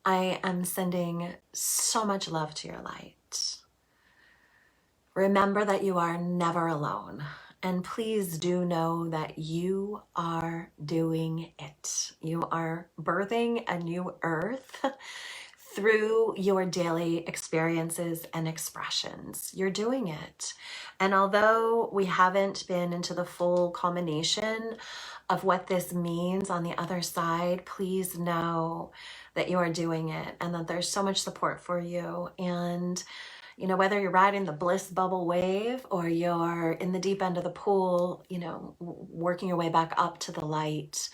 I am sending so much love to your light. Remember that you are never alone. And please do know that you are doing it. You are birthing a new earth through your daily experiences and expressions. You're doing it. And although we haven't been into the full culmination of what this means on the other side, please know that you are doing it and that there's so much support for you. And you know, whether you're riding the bliss bubble wave or you're in the deep end of the pool, you know, working your way back up to the light,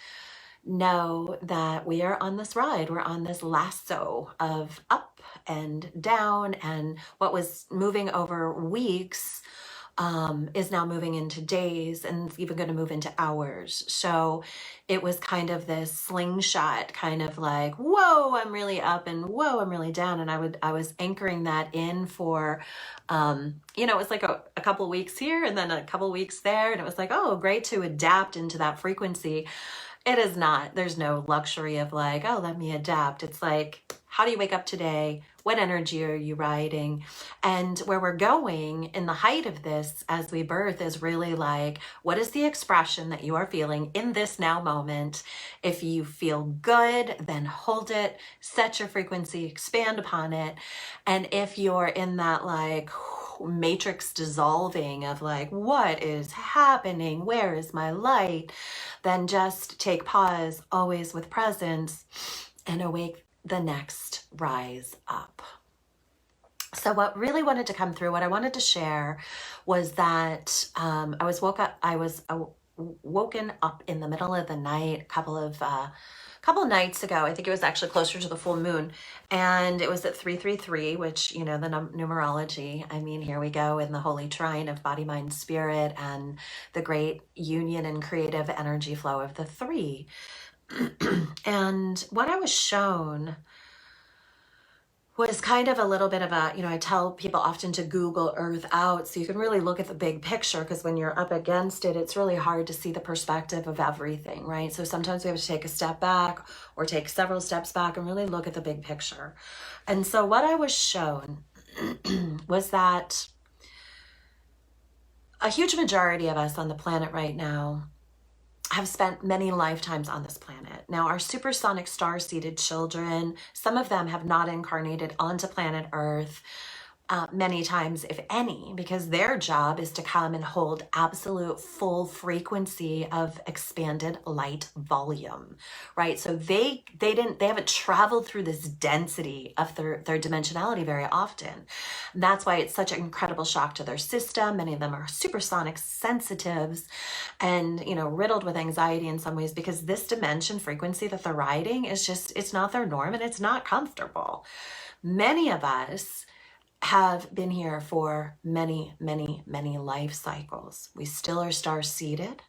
know that we are on this ride. We're on this lasso of up and down, and what was moving over weeks is now moving into days, and it's even going to move into hours. So it was kind of this slingshot, kind of like, whoa, I'm really up, and whoa, I'm really down. And I was anchoring that in for, you know, it was like a couple weeks here and then a couple weeks there. And it was like, oh, great to adapt into that frequency. It is not. There's no luxury of like, oh, let me adapt. It's like, how do you wake up today? What energy are you riding? And where we're going in the height of this as we birth is really like, what is the expression that you are feeling in this now moment? If you feel good, then hold it, set your frequency, expand upon it. And if you're in that like matrix dissolving of like, what is happening? Where is my light? Then just take pause, always with presence, and awake the next rise up. So what really wanted to come through, what I wanted to share was that I was woken up in the middle of the night a couple of nights ago. I think it was actually closer to the full moon, and it was at 333, which, you know, the numerology, I mean, here we go in the holy trine of body, mind, spirit, and the great union and creative energy flow of the three. And what I was shown was kind of a little bit of a, you know, I tell people often to Google Earth out so you can really look at the big picture, because when you're up against it, it's really hard to see the perspective of everything, right? So sometimes we have to take a step back or take several steps back and really look at the big picture. And so what I was shown was that a huge majority of us on the planet right now have spent many lifetimes on this planet. Now, our supersonic star-seeded children, some of them have not incarnated onto planet Earth many times, if any, because their job is to come and hold absolute full frequency of expanded light volume, right? So they haven't traveled through this density of their dimensionality very often. That's why it's such an incredible shock to their system. Many of them are supersonic sensitives and, you know, riddled with anxiety in some ways, because this dimension frequency that they're riding is just, it's not their norm and it's not comfortable. Many of us have been here for many, many, many life cycles. We still are star-seeded,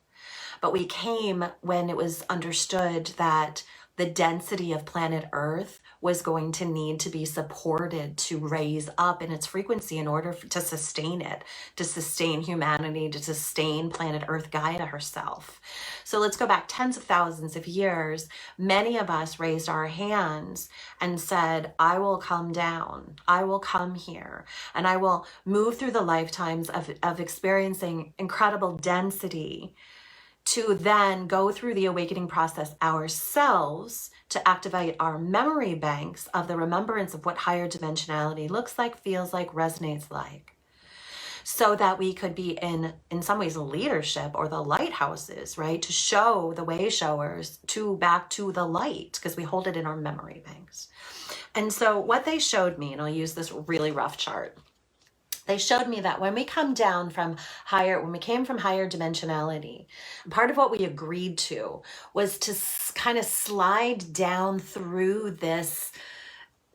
but we came when it was understood that the density of planet Earth was going to need to be supported to raise up in its frequency in order to sustain it, to sustain humanity, to sustain planet Earth Gaia herself. So let's go back tens of thousands of years. Many of us raised our hands and said, I will come down, I will come here, and I will move through the lifetimes of experiencing incredible density to then go through the awakening process ourselves to activate our memory banks of the remembrance of what higher dimensionality looks like, feels like, resonates like, so that we could be in some ways leadership or the lighthouses, right? To show the way showers back to the light, because we hold it in our memory banks. And so what they showed me, and I'll use this really rough chart, they showed me that when we come down from when we came from higher dimensionality, part of what we agreed to was to kind of slide down through this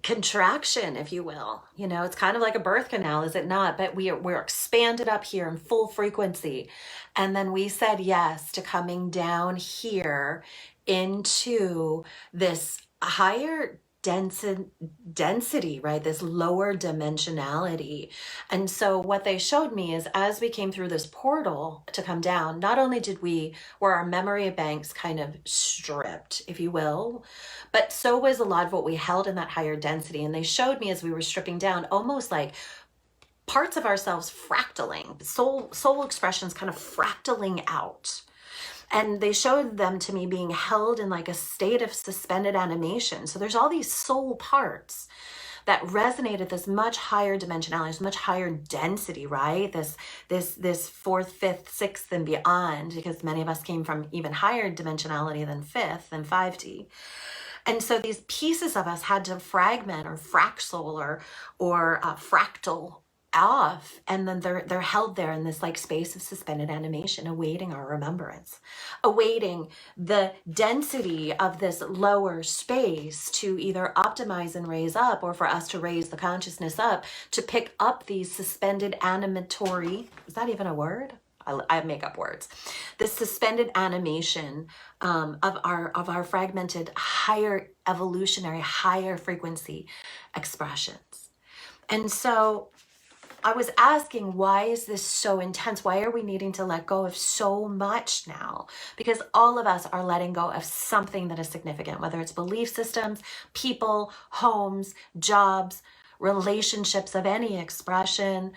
contraction, if you will. You know, it's kind of like a birth canal, is it not? But we're expanded up here in full frequency. And then we said yes to coming down here into this higher density, right? This lower dimensionality. And so what they showed me is as we came through this portal to come down, not only were our memory banks kind of stripped, if you will, but so was a lot of what we held in that higher density. And they showed me as we were stripping down, almost like parts of ourselves fractaling, soul expressions kind of fractaling out. And they showed them to me being held in like a state of suspended animation. So there's all these soul parts that resonate at this much higher dimensionality, this much higher density, right? This fourth, fifth, sixth, and beyond, because many of us came from even higher dimensionality than fifth and 5D. And so these pieces of us had to fragment or fractal or fractal off, and then they're held there in this like space of suspended animation, awaiting our remembrance, awaiting the density of this lower space to either optimize and raise up, or for us to raise the consciousness up to pick up these suspended animatory, is that even a word? I make up words. This suspended animation of our fragmented higher evolutionary, higher frequency expressions. And so I was asking, why is this so intense? Why are we needing to let go of so much now? Because all of us are letting go of something that is significant, whether it's belief systems, people, homes, jobs, relationships of any expression,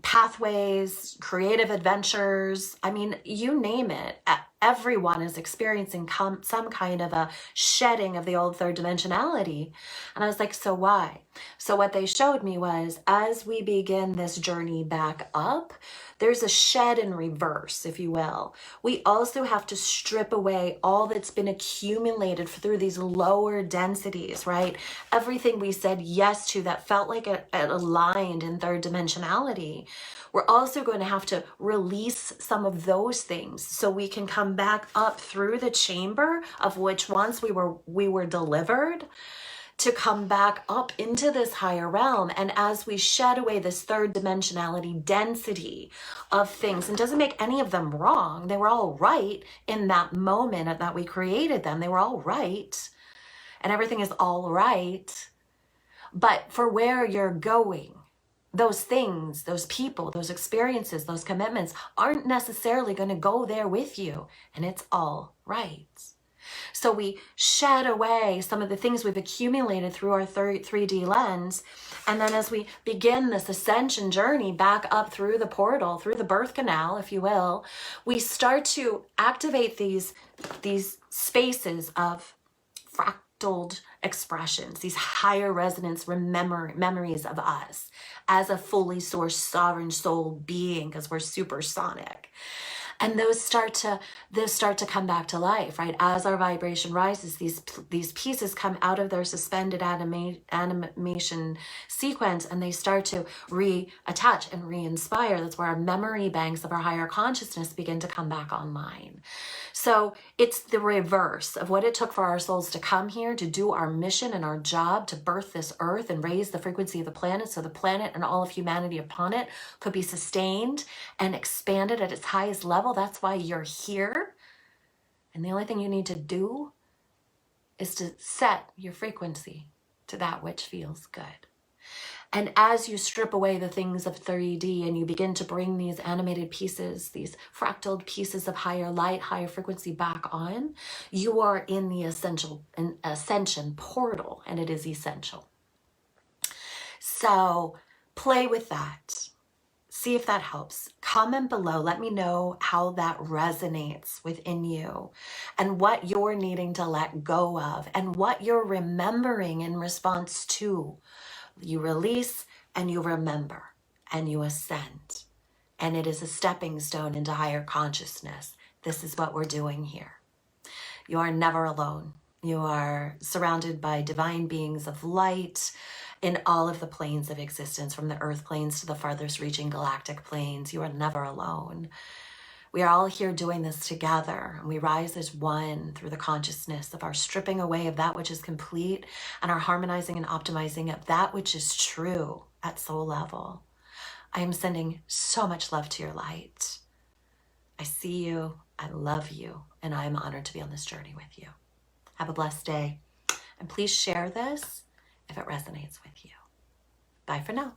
pathways, creative adventures. I mean, you name it. Everyone is experiencing some kind of a shedding of the old third dimensionality. And I was like, so why? So what they showed me was, as we begin this journey back up, there's a shed in reverse, if you will. We also have to strip away all that's been accumulated through these lower densities, right? Everything we said yes to that felt like it aligned in third dimensionality. We're also going to have to release some of those things so we can come back up through the chamber of which once we were delivered, to come back up into this higher realm. And as we shed away this third dimensionality density of things, and doesn't make any of them wrong, they were all right in that moment that we created them, they were all right, and everything is all right. But for where you're going, those things, those people, those experiences, those commitments aren't necessarily going to go there with you, and it's all right. So we shed away some of the things we've accumulated through our 3D lens. And then as we begin this ascension journey back up through the portal, through the birth canal, if you will, we start to activate these spaces of fractaled expressions, these higher resonance memories of us as a fully sourced sovereign soul being, because we're supersonic. And those start to come back to life, right? As our vibration rises, these pieces come out of their suspended animation sequence, and they start to reattach and re-inspire. That's where our memory banks of our higher consciousness begin to come back online. So it's the reverse of what it took for our souls to come here, to do our mission and our job, to birth this earth and raise the frequency of the planet so the planet and all of humanity upon it could be sustained and expanded at its highest level. That's why you're here. And the only thing you need to do is to set your frequency to that which feels good. And as you strip away the things of 3D and you begin to bring these animated pieces, these fractaled pieces of higher light, higher frequency back on, you are in the ascension portal, and it is essential. So play with that. See if that helps. Comment below. Let me know how that resonates within you and what you're needing to let go of and what you're remembering in response to. You release and you remember and you ascend. And it is a stepping stone into higher consciousness. This is what we're doing here. You are never alone. You are surrounded by divine beings of light in all of the planes of existence, from the earth planes to the farthest reaching galactic planes. You are never alone. We are all here doing this together, and we rise as one through the consciousness of our stripping away of that which is complete and our harmonizing and optimizing of that which is true at soul level. I am sending so much love to your light. I see you, I love you, and I am honored to be on this journey with you. Have a blessed day. And please share this if it resonates with you. Bye for now.